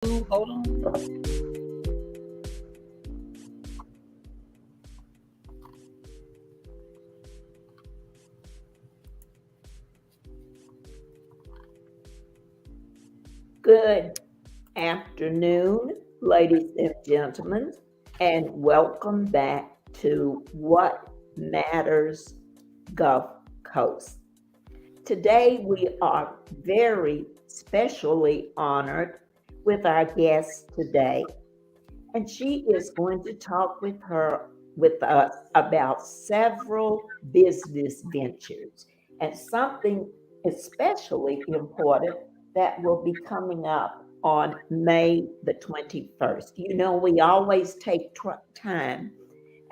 Hold on. Good afternoon, ladies and gentlemen, and welcome back to What Matters Gulf Coast. Today, we are very specially honored with our guest today, and she is going to talk with us about several business ventures and something especially important that will be coming up on May the 21st. You know, we always take time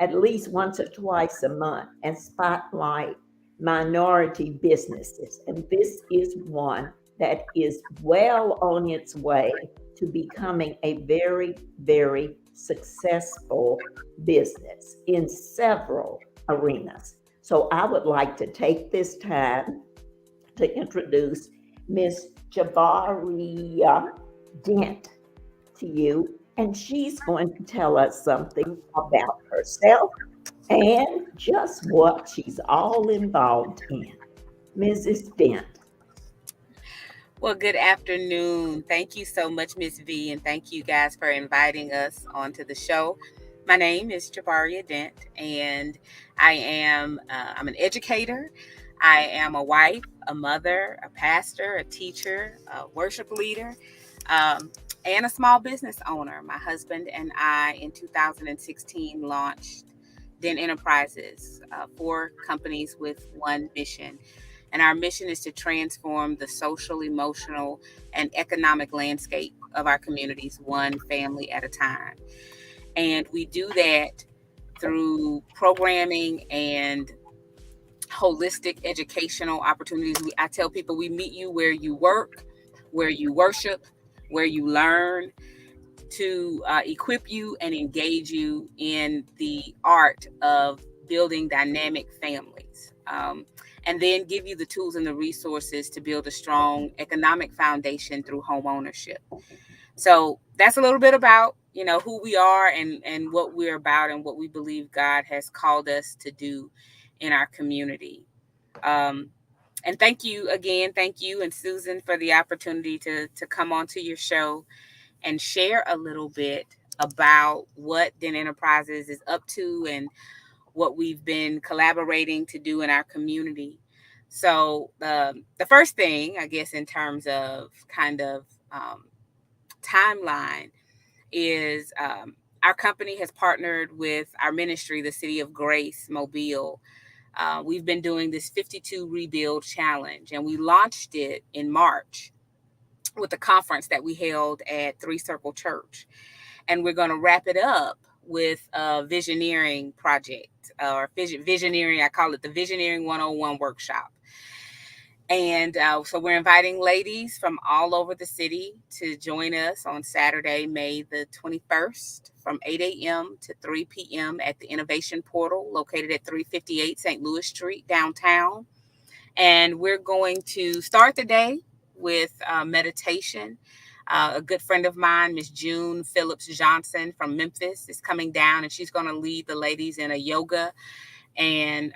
at least once or twice a month and spotlight minority businesses. And this is one that is well on its way to becoming a very, very successful business in several arenas. So I would like to take this time to introduce Miss Jabaria Dent to you, and she's going to tell us something about herself and just what she's all involved in. Mrs. Dent. Well, good afternoon. Thank you so much, Miss V, and thank you guys for inviting us onto the show. My name is Jabaria Dent, and I'm an educator. I am a wife, a mother, a pastor, a teacher, a worship leader, um, and a small business owner. My husband and I, in 2016, launched Dent Enterprises, four companies with one mission. And our mission is to transform the social, emotional, and economic landscape of our communities one family at a time. And we do that through programming and holistic educational opportunities. I tell people we meet you where you work, where you worship, where you learn, to equip you and engage you in the art of building dynamic families. And then give you the tools and the resources to build a strong economic foundation through home ownership. So that's a little bit about, who we are and what we're about and what we believe God has called us to do in our community. Um, and thank you again. Thank you and Susan for the opportunity to come onto your show and share a little bit about what Den Enterprises is up to and what we've been collaborating to do in our community. So the first thing, I guess, in terms of kind of timeline is our company has partnered with our ministry, the City of Grace, Mobile. We've been doing this 52 Rebuild Challenge, and we launched it in March with a conference that we held at Three Circle Church. And we're going to wrap it up with a visioneering project or visioneering. I call it the Visioneering 101 workshop. And so we're inviting ladies from all over the city to join us on Saturday, May the 21st from 8 a.m. to 3 p.m. at the Innovation Portal located at 358 St. Louis Street downtown. And we're going to start the day with meditation. A good friend of mine, Miss June Phillips Johnson from Memphis, is coming down, and she's going to lead the ladies in a yoga and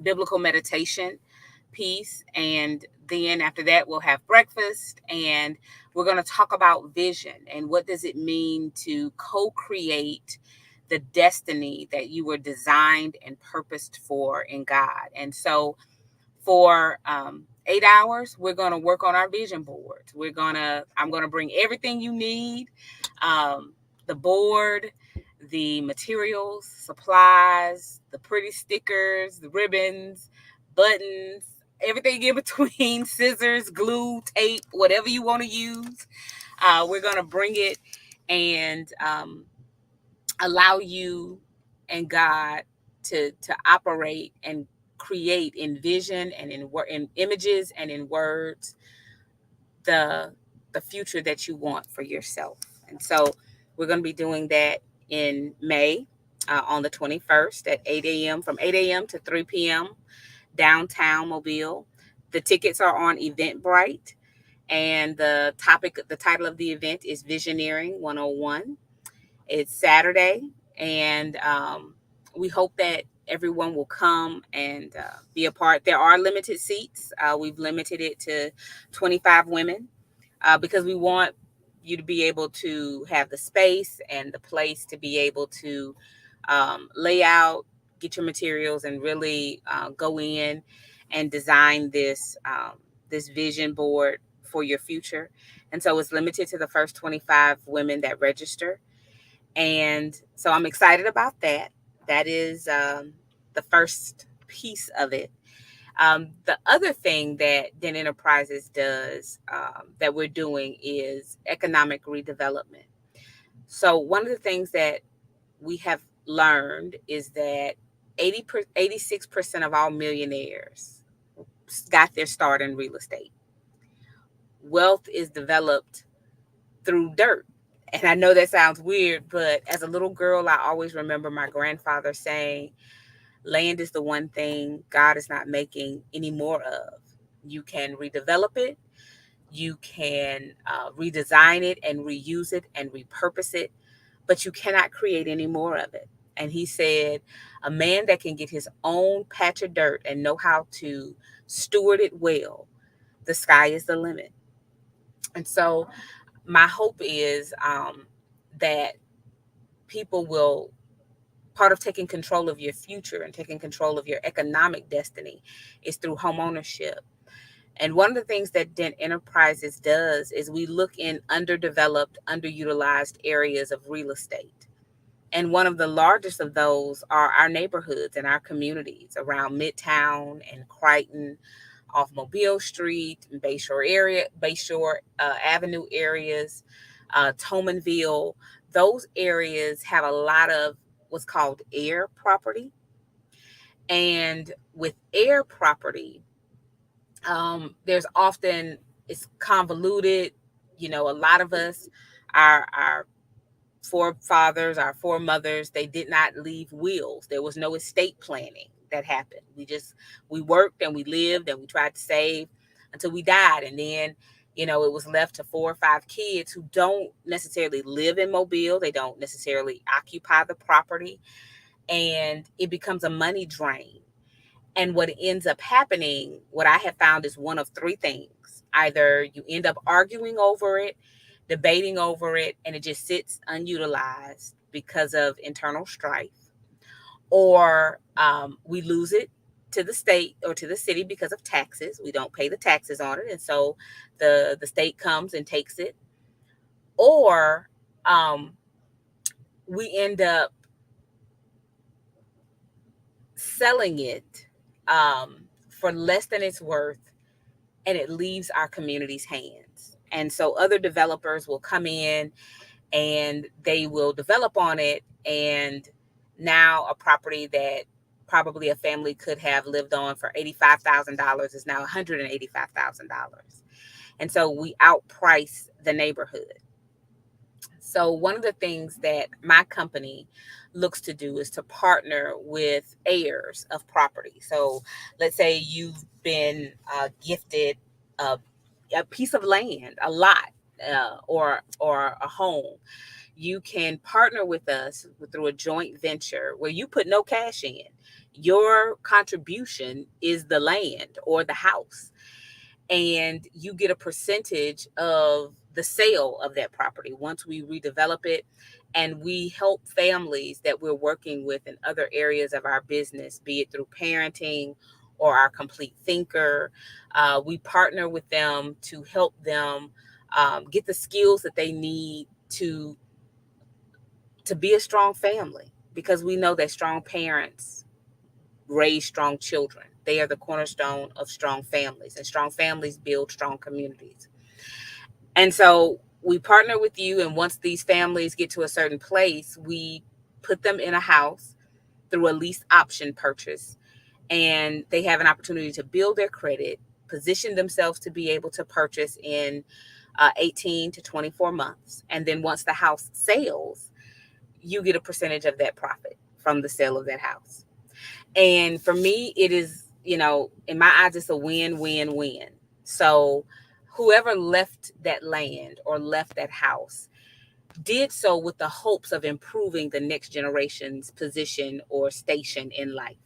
biblical meditation piece. And then after that, we'll have breakfast, and we're going to talk about vision and what does it mean to co-create the destiny that you were designed and purposed for in God. And so for 8 hours, we're going to work on our vision boards. I'm going to bring everything you need, the board, the materials, supplies, the pretty stickers, the ribbons, buttons, everything in between, scissors, glue, tape, whatever you want to use. We're going to bring it and allow you and God to operate and create in vision and in images and in words the future that you want for yourself. And so we're going to be doing that in May on the 21st at 8 a.m. from 8 a.m. to 3 p.m. downtown Mobile. The tickets are on Eventbrite, And the title of the event is Visioneering 101. It's Saturday, and we hope that everyone will come and be a part. There are limited seats. We've limited it to 25 women because we want you to be able to have the space and the place to be able to lay out, get your materials, and really go in and design this vision board for your future. And so it's limited to the first 25 women that register. And so I'm excited about that. That is the first piece of it. The other thing that Dent Enterprises does that we're doing is economic redevelopment. So one of the things that we have learned is that 86% of all millionaires got their start in real estate. Wealth is developed through dirt. And I know that sounds weird, but as a little girl, I always remember my grandfather saying, land is the one thing God is not making any more of. You can redevelop it, you can redesign it and reuse it and repurpose it, but you cannot create any more of it. And he said, a man that can get his own patch of dirt and know how to steward it well, the sky is the limit. And so my hope is that people will, part of taking control of your future and taking control of your economic destiny is through home ownership. And one of the things that Dent Enterprises does is we look in underdeveloped, underutilized areas of real estate. And one of the largest of those are our neighborhoods and our communities around Midtown and Crichton, off Mobile Street and Bayshore Avenue areas, Tomanville. Those areas have a lot of what's called air property. And with air property, there's often, it's convoluted. You know, a lot of us, our forefathers, our foremothers, they did not leave wills. There was no estate planning that happened. We worked and we lived and we tried to save until we died. And then, you know, it was left to 4 or 5 kids who don't necessarily live in Mobile. They don't necessarily occupy the property. And it becomes a money drain. And what ends up happening, what I have found is one of three things. Either you end up arguing over it, debating over it, and it just sits unutilized because of internal strife, or we lose it to the state or to the city because of taxes. We don't pay the taxes on it, and so the state comes and takes it, or we end up selling it for less than it's worth, and it leaves our community's hands. And so other developers will come in and they will develop on it. And now a property that probably a family could have lived on for $85,000 is now $185,000. And so we outprice the neighborhood. So one of the things that my company looks to do is to partner with heirs of property. So let's say you've been gifted a piece of land, a lot, or a home. You can partner with us through a joint venture where you put no cash in. Your contribution is the land or the house, and you get a percentage of the sale of that property once we redevelop it. And we help families that we're working with in other areas of our business, be it through parenting or our complete thinker. We partner with them to help them get the skills that they need to be a strong family, because we know that strong parents raise strong children. They are the cornerstone of strong families, and strong families build strong communities. And so we partner with you, and once these families get to a certain place, we put them in a house through a lease option purchase, and they have an opportunity to build their credit, position themselves to be able to purchase in 18 to 24 months. And then once the house sells, you get a percentage of that profit from the sale of that house. And for me, it is, you know, in my eyes, it's a win, win, win. So whoever left that land or left that house did so with the hopes of improving the next generation's position or station in life.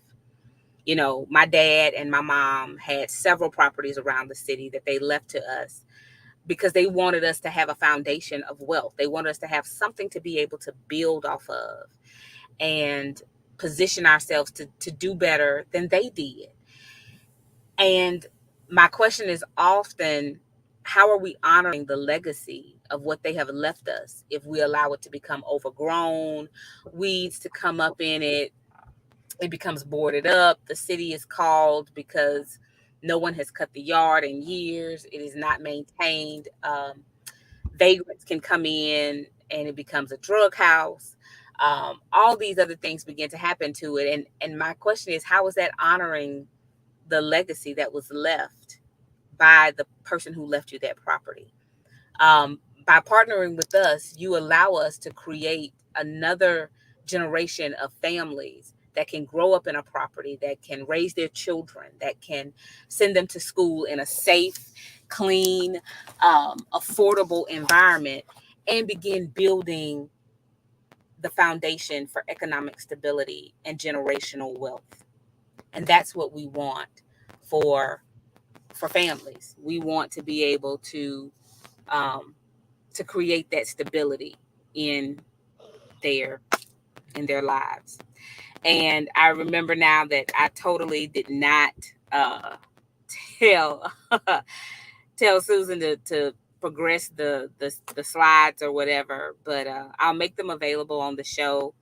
My dad and my mom had several properties around the city that they left to us because they wanted us to have a foundation of wealth. They wanted us to have something to be able to build off of and position ourselves to do better than they did. And my question is often, how are we honoring the legacy of what they have left us if we allow it to become overgrown, weeds to come up in it, it becomes boarded up, the city is called because no one has cut the yard in years, it is not maintained. Vagrants can come in and it becomes a drug house. All these other things begin to happen to it. And my question is, how is that honoring the legacy that was left by the person who left you that property? By partnering with us, you allow us to create another generation of families that can grow up in a property, that can raise their children, that can send them to school in a safe, clean, affordable environment, and begin building the foundation for economic stability and generational wealth. And that's what we want for families. We want to be able um, to create that stability in their lives. And I remember now that I totally did not tell tell Susan to progress the slides or whatever, but I'll make them available on the show.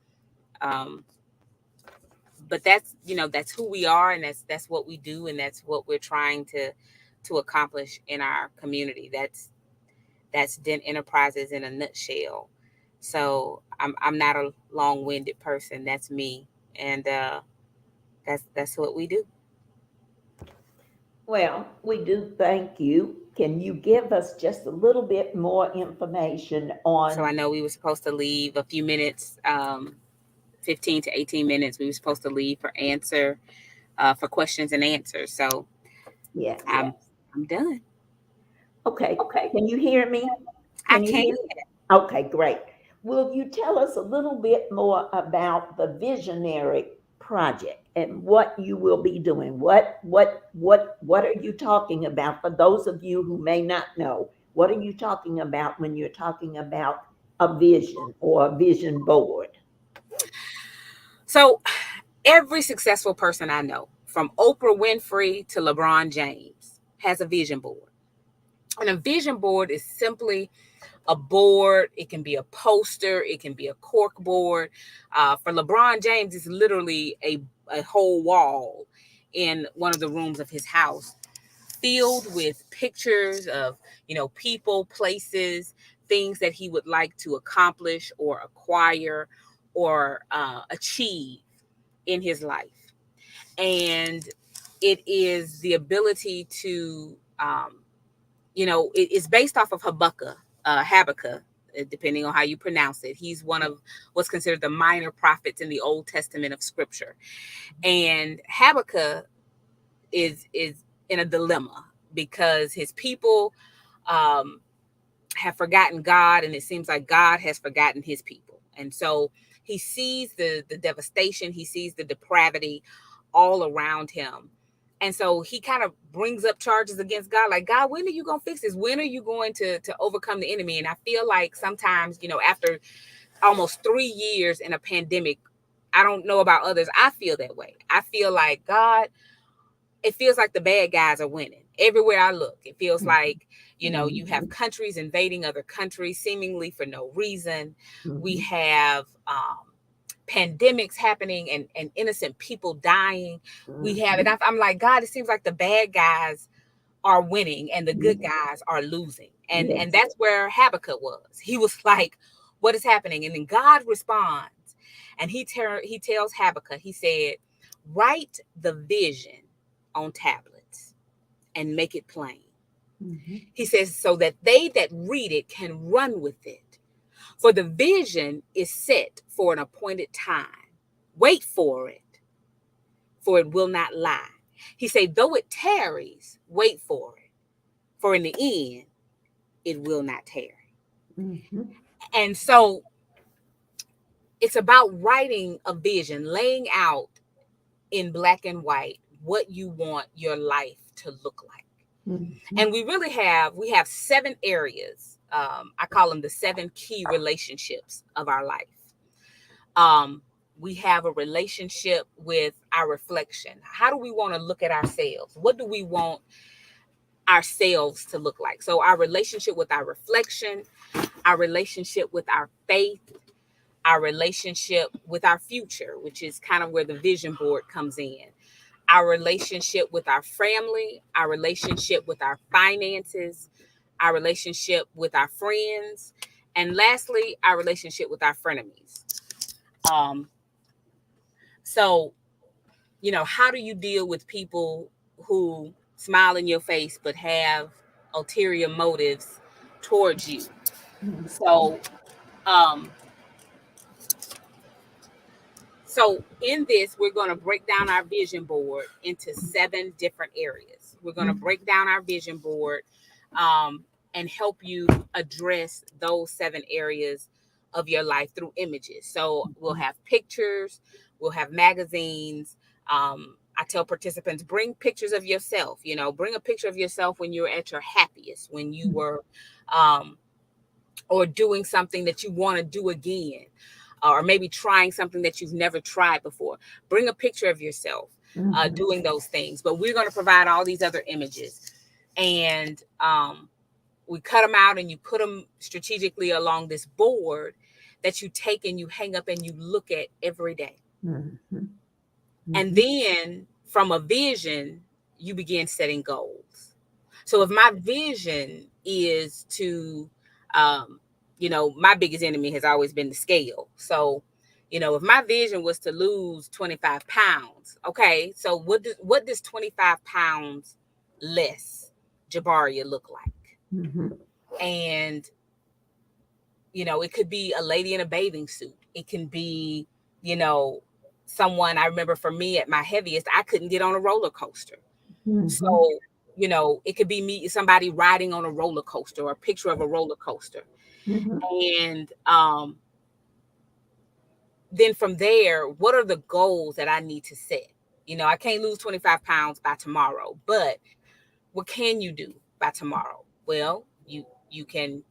Um, but that's who we are, and that's what we do, and that's what we're trying to accomplish in our community. That's Dent Enterprises in a nutshell. So I'm not a long-winded person. That's me, and that's what we do. Well, we do thank you. Can you give us just a little bit more information So I on? know we were supposed to leave a few minutes, 15 to 18 minutes. We were supposed to leave for questions and answers. So Yes. I'm done. Okay. Can you hear me? I Can you can. hear me? Okay, great. Will you tell us a little bit more about the visionary project and what you will be doing? What are you talking about for those of you who may not know? What are you talking about when you're talking about a vision or a vision board? So every successful person I know, from Oprah Winfrey to LeBron James, has a vision board. And a vision board is simply a board. It can be a poster. It can be a cork board. For LeBron James, it's literally a whole wall in one of the rooms of his house filled with pictures of, people, places, things that he would like to accomplish or acquire or achieve in his life. And it is the ability to, it's based off of Habakkuk, depending on how you pronounce it. He's one of what's considered the minor prophets in the Old Testament of Scripture. And Habakkuk is in a dilemma because his people um, have forgotten God, and it seems like God has forgotten his people. And so he sees the devastation, he sees the depravity all around him. And so he kind of brings up charges against God, like, God, when are you going to fix this? When are you going to overcome the enemy? And I feel like sometimes, after almost 3 years in a pandemic, I don't know about others, I feel that way. I feel like, God, it feels like the bad guys are winning everywhere I look. It feels like, you have countries invading other countries seemingly for no reason. We have pandemics happening and innocent people dying. We have, and I'm like, God, it seems like the bad guys are winning and the good guys are losing. And Yes. that's where Habakkuk was. He was like, what is happening? And then God responds, and he tells Habakkuk, he said, write the vision on tablets and make it plain. He says, so that they that read it can run with it. For the vision is set for an appointed time. Wait for it will not lie. He said, though it tarries, wait for it, for in the end, it will not tarry. Mm-hmm. And so it's about writing a vision, laying out in black and white what you want your life to look like. Mm-hmm. And we have 7 areas. I call them the 7 key relationships of our life. Um, we have a relationship with our reflection. How do we want to look at ourselves? What do we want ourselves to look like? So our relationship with our reflection, our relationship with our faith, our relationship with our future, which is kind of where the vision board comes in, our relationship with our family, our relationship with our finances, our relationship with our friends, and lastly, our relationship with our frenemies. Um, so, how do you deal with people who smile in your face but have ulterior motives towards you? So, um, So in this, we're going to break down our vision board into 7 different areas. We're going to break down our vision board and help you address those 7 areas of your life through images. So we'll have pictures, we'll have magazines. I tell participants, bring pictures of yourself. Bring a picture of yourself when you were at your happiest, when you were um, or doing something that you want to do again, or maybe trying something that you've never tried before. Bring a picture of yourself doing those things. But we're going to provide all these other images. And we cut them out and you put them strategically along this board that you take and you hang up and you look at every day. Mm-hmm. And then from a vision, you begin setting goals. So if my vision is to, my biggest enemy has always been the scale. So, if my vision was to lose 25 pounds, okay, so what does 25 pounds less Jabaria look like? Mm-hmm. And, it could be a lady in a bathing suit. It can be, someone. I remember for me at my heaviest, I couldn't get on a roller coaster. Mm-hmm. So, it could be me, somebody riding on a roller coaster or a picture of a roller coaster. Mm-hmm. And then from there, what are the goals that I need to set? I can't lose 25 pounds by tomorrow, but what can you do by tomorrow? Well, you can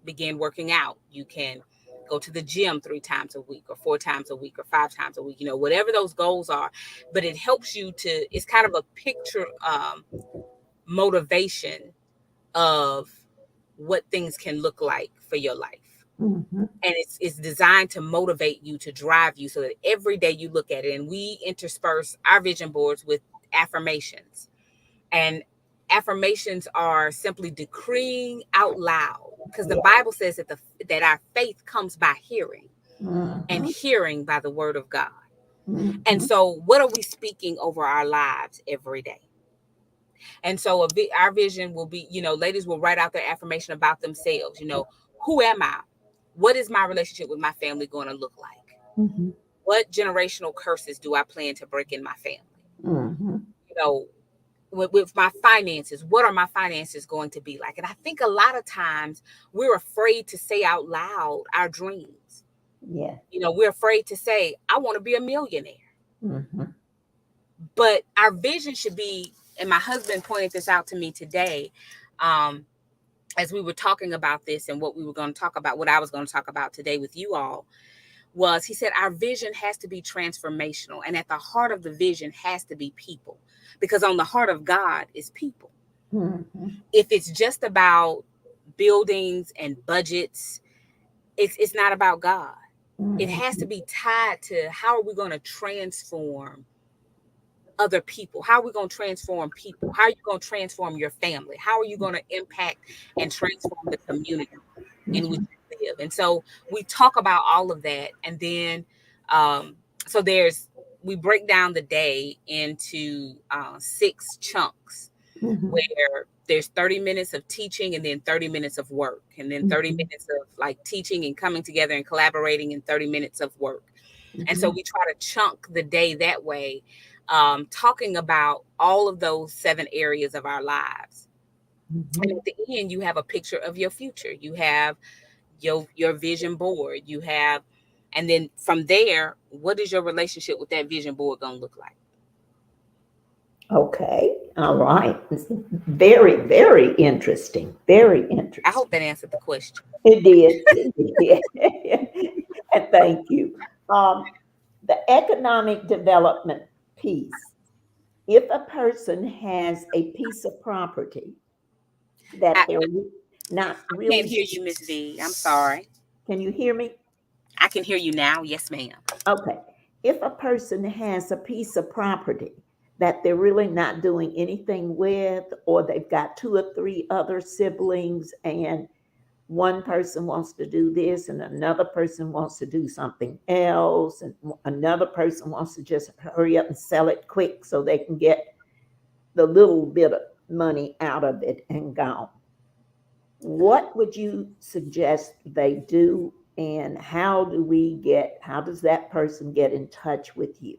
begin working out. You can go to the gym 3 times a week or 4 times a week or 5 times a week, whatever those goals are. But it helps you it's kind of a picture motivation of what things can look like for your life. Mm-hmm. And it's designed to motivate you, to drive you, so that every day you look at it. And we intersperse our vision boards with affirmations. And affirmations are simply decreeing out loud, because the Bible says that our faith comes by hearing, and hearing by the word of God. Mm-hmm. And so what are we speaking over our lives every day? And so our vision will be, ladies will write out their affirmation about themselves. Who am I? What is my relationship with my family going to look like? Mm-hmm. What generational curses do I plan to break in my family? Mm-hmm. With my finances, what are my finances going to be like? And I think a lot of times we're afraid to say out loud our dreams. Yeah. We're afraid to say, I want to be a millionaire. Mm-hmm. But our vision should be, and my husband pointed this out to me today, as we were talking about this and what we were going to talk about, what I was going to talk about today with you all, was he said our vision has to be transformational. And at the heart of the vision has to be people, because on the heart of God is people. Mm-hmm. If it's just about buildings and budgets, it's not about God. It has to be tied to how are we going to transform other people? How are we going to transform people? How are you going to transform your family? How are you going to impact and transform the community in which you live? And so we talk about all of that. And then, so we break down the day into 6 chunks, Mm-hmm. where there's 30 minutes of teaching and then 30 minutes of work, and then 30 minutes of like teaching and coming together and collaborating, and 30 minutes of work. And so we try to chunk the day that way, talking about all of those 7 areas of our lives. And Mhm. at the end, you have a picture of your future. You have your vision board. You have, and then from there, what is your relationship with that vision board gonna look like? Okay. All right. It's very, very interesting. Very I hope interesting. that answered the question. It did. It did. And thank you. Um, the economic development piece. If a person has a piece of property that they're not I can't really, hear you, Miss V. I'm sorry. can you hear me? I can hear you now. Yes, ma'am. Okay. If a person has a piece of property that they're really not doing anything with, or they've got two or three other siblings, and one person wants to do this, and another person wants to do something else, and another person wants to just hurry up and sell it quick so they can get the little bit of money out of it and gone. What would you suggest they do, and how does that person get in touch with you?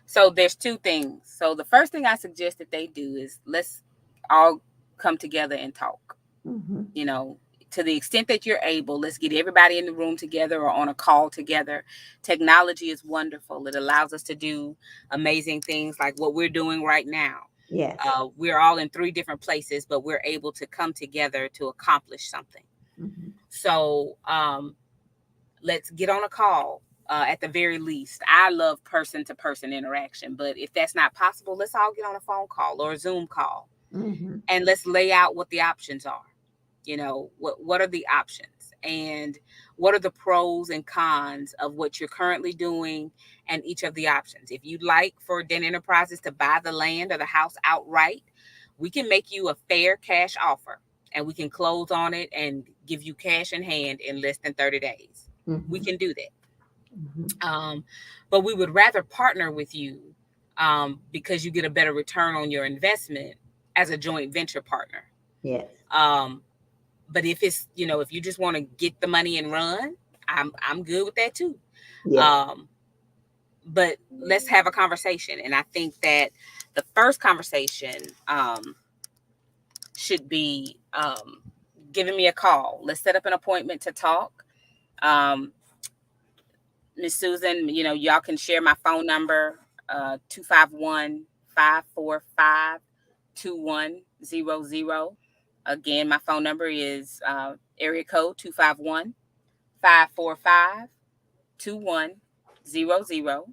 So there's two things. So the first thing I suggest that they do is let's all come together and talk. Mm-hmm. You know, to the extent that you're able, let's get everybody in the room together or on a call together. Technology is wonderful. It allows us to do amazing things like what we're doing right now. Yes. We're all in three different places, but we're able to come together to accomplish something. Mm-hmm. So let's get on a call. At the very least, I love person to person interaction, but if that's not possible, let's all get on a phone call or a Zoom call Mm-hmm. and let's lay out what the options are. You know, what are the options and what are the pros and cons of what you're currently doing and each of the options. If you'd like for Dent Enterprises to buy the land or the house outright, we can make you a fair cash offer and we can close on it and give you cash in hand in less than 30 days. We Mm-hmm. can do that. Mm-hmm. But we would rather partner with you because you get a better return on your investment as a joint venture partner. Yes. Um, but if it's, you know, if you just want to get the money and run, I'm good with that too. Yes. Um, but let's have a conversation, and I think that the first conversation should be giving me a call. Let's set up an appointment to talk. Um, Miss Susan, you know, y'all can share my phone number, 251 Again, my phone number is area code 251-545-2100.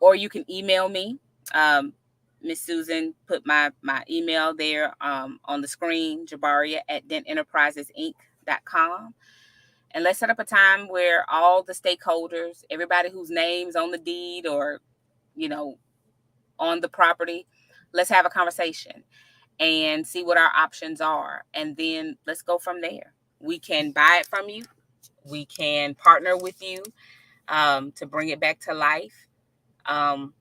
Or you can email me. Miss Susan put my email there on the screen, Jabaria at dententerprisesinc.com. And let's set up a time where all the stakeholders, everybody whose name's on the deed or, you know, on the property, let's have a conversation and see what our options are. And then let's go from there. We can buy it from you. We can partner with you to bring it back to life. Um,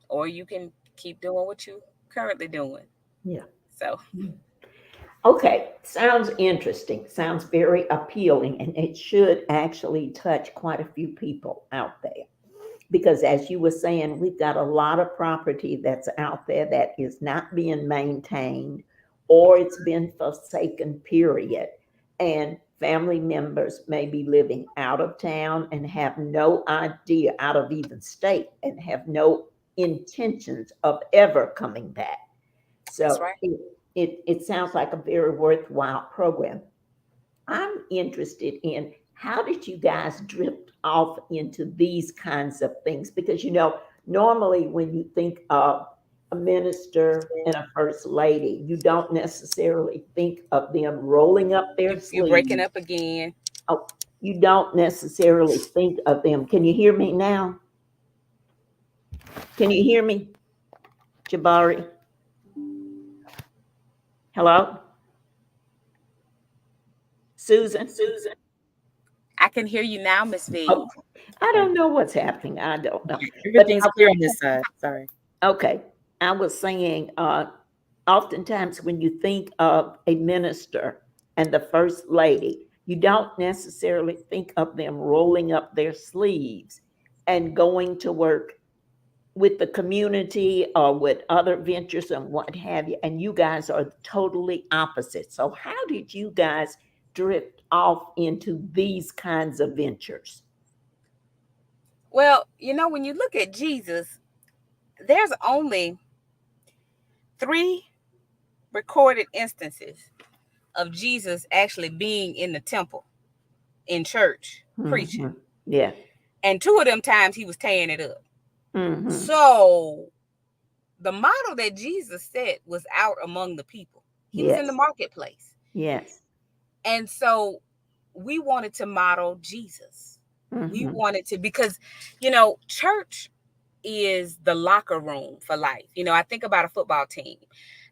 or you can keep doing what you currently doing. Yeah. So Okay. Sounds interesting. Sounds very appealing, and it should actually touch quite a few people out there. Because as you were saying, we've got a lot of property that's out there that is not being maintained, or it's been forsaken, period. And family members may be living out of town and have no idea, out of even state, and have no intentions of ever coming back. that's So right. it sounds like a very worthwhile program. I'm interested in, how did you guys drift off into these kinds of things? Because, normally when you think of a minister and a first lady, you don't necessarily think of them rolling up their You're breaking sleeves. up again. Oh, you don't necessarily think of them. Can you hear me now? Can you hear me, Jabari? Hello? Susan? I can hear you now, Miss V. Oh, I don't know what's happening. I don't know. But Everything's clear on this side. Sorry. okay, I was saying, oftentimes when you think of a minister and the first lady, you don't necessarily think of them rolling up their sleeves and going to work with the community or with other ventures and what have you, and you guys are totally opposite. So how did you guys drift off into these kinds of ventures? Well, when you look at Jesus, there's only 3 recorded instances of Jesus actually being in the temple, in church, preaching. Mm-hmm. Yeah. And 2 of them times he was tearing it up. Mm-hmm. So the model that Jesus set was out among the people. He was in the Yes. marketplace. Yes. And so we wanted to model Jesus. We Mm-hmm. wanted to, because, church is the locker room for life. I think about a football team.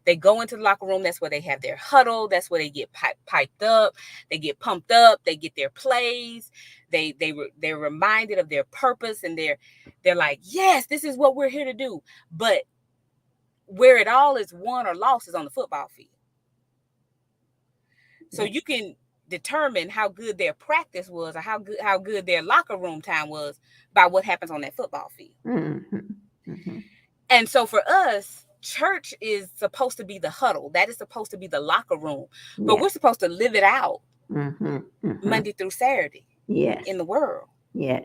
They go into the locker room. That's where they have their huddle. That's where they get piped up. They get pumped up. They get their plays. They're reminded of their purpose, and they're like, yes, this is what we're here to do. But where it all is won or lost is on the football field. So you can determine how good their practice was, or how good their locker room time was, by what happens on that football field. Mm-hmm. Mm-hmm. And so for us, church is supposed to be the huddle. That is supposed to be the locker room. But Yes. we're supposed to live it out Mm-hmm. Mm-hmm. Monday through Saturday Yes. in the world. Yes.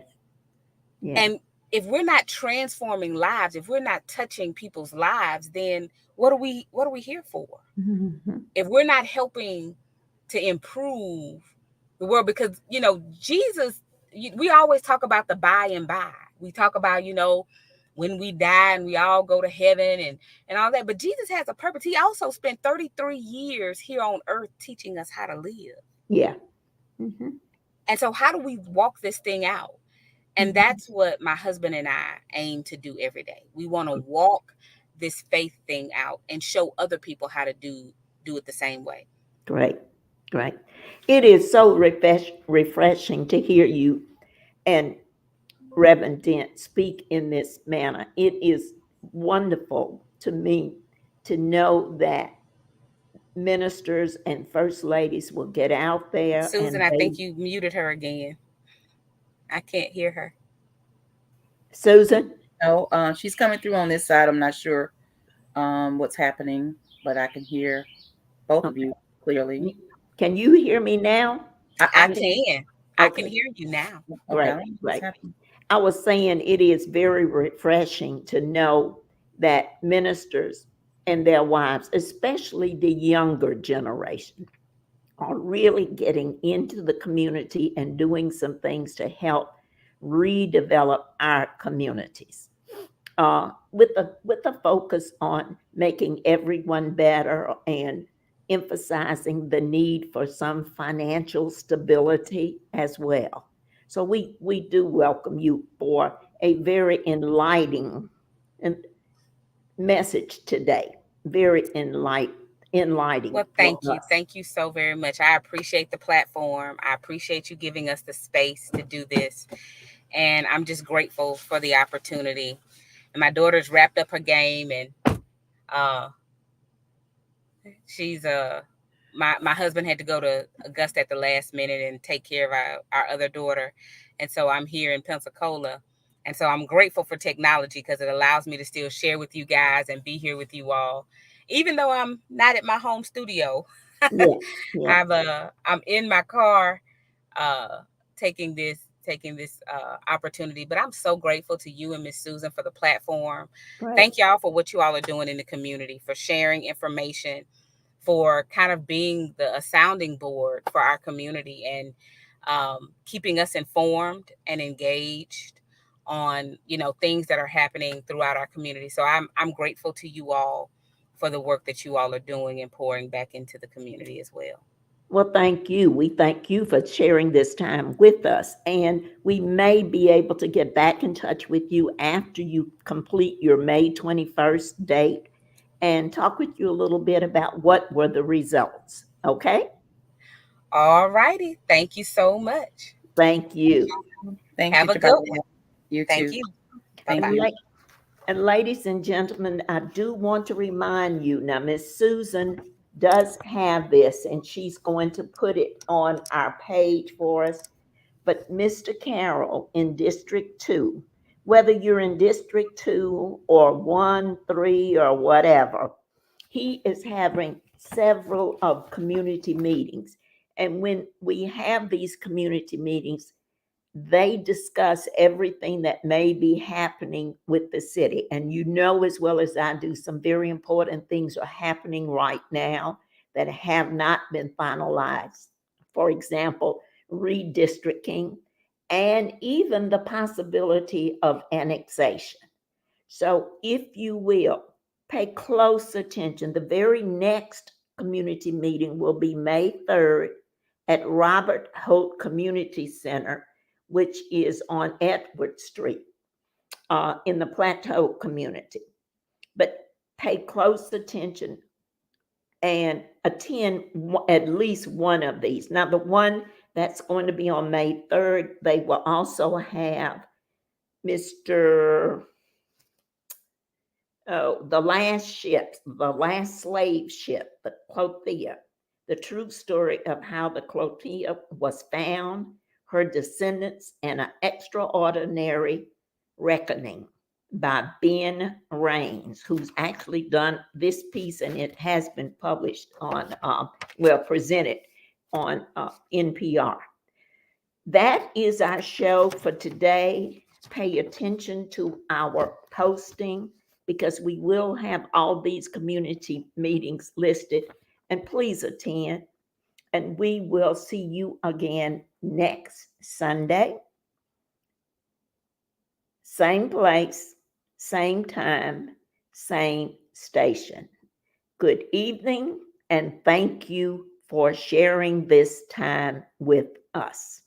Yes. And if we're not transforming lives, if we're not touching people's lives, then what are we here for? Mm-hmm. If we're not helping to improve the world, because Jesus, we always talk about the by and by. We talk about, when we die and we all go to heaven and all that. But Jesus has a purpose. He also spent 33 years here on earth teaching us how to live. Yeah. Mm-hmm. And so how do we walk this thing out? And Mm-hmm. that's what my husband and I aim to do every day. We want to walk this faith thing out and show other people how to do it the same way. Great. Great. It is so refreshing to hear you and Reverend Dent speak in this manner. It is wonderful to me to know that ministers and first ladies will get out there Susan, and I they. think you muted her again. I can't hear her. Susan? No, she's coming through on this side. I'm not sure what's happening, but I can hear both of you clearly. Can you hear me now? I can. can. I can Okay, hear you now. great, Okay, I don't know what's great. happening. I was saying it is very refreshing to know that ministers and their wives, especially the younger generation, are really getting into the community and doing some things to help redevelop our communities. With a focus on making everyone better and emphasizing the need for some financial stability as well. So we do welcome you for a very enlightening message today. Very enlightening Well, for thank you. us. Thank you so very much. I appreciate the platform. I appreciate you giving us the space to do this. And I'm just grateful for the opportunity. And my daughter's wrapped up her game, and uh she's my husband had to go to Augusta at the last minute and take care of our other daughter. And so I'm here in Pensacola. And so I'm grateful for technology, because it allows me to still share with you guys and be here with you all, even though I'm not at my home studio. Yes, yes, I'm in my car, uh, taking this opportunity. But I'm so grateful to you and Miss Susan for the platform. great. Thank y'all for what you all are doing in the community, for sharing information, for kind of being a sounding board for our community, and keeping us informed and engaged on things that are happening throughout our community. So I'm grateful to you all for the work that you all are doing and pouring back into the community as well. Well, thank you. We thank you for sharing this time with us. And we may be able to get back in touch with you after you complete your May 21st date and talk with you a little bit about what were the results. Okay? All righty. Thank you so much. Thank you. Thank you, Have a good Jabaria. one. You Thank too. you. Bye Thank And, bye. you. ladies and gentlemen, I do want to remind you now, Miss Susan does have this, and she's going to put it on our page for us. But Mr. Carroll in District 2 whether you're in District 2 or 1, 3, or whatever. He is having several of community meetings. And when we have these community meetings, they discuss everything that may be happening with the city. And you know as well as I do, some very important things are happening right now that have not been finalized. For example, redistricting and even the possibility of annexation. So, if you will, pay close attention. The very next community meeting will be May 3rd at Robert Holt Community Center, which is on Edward Street in the Plateau community. But pay close attention and attend at least one of these. Now, the one that's going to be on May 3rd, they will also have Mr. Oh, the last ship, the last slave ship, the Clothea, the true story of how the Clothea was found, her descendants, and an extraordinary reckoning by Ben Raines, who's actually done this piece and it has been published on, presented on NPR. That is our show for today. Pay attention to our posting because we will have all these community meetings listed. And please attend. And we will see you again next Sunday. Same place, same time, same station. Good evening, and thank you for sharing this time with us.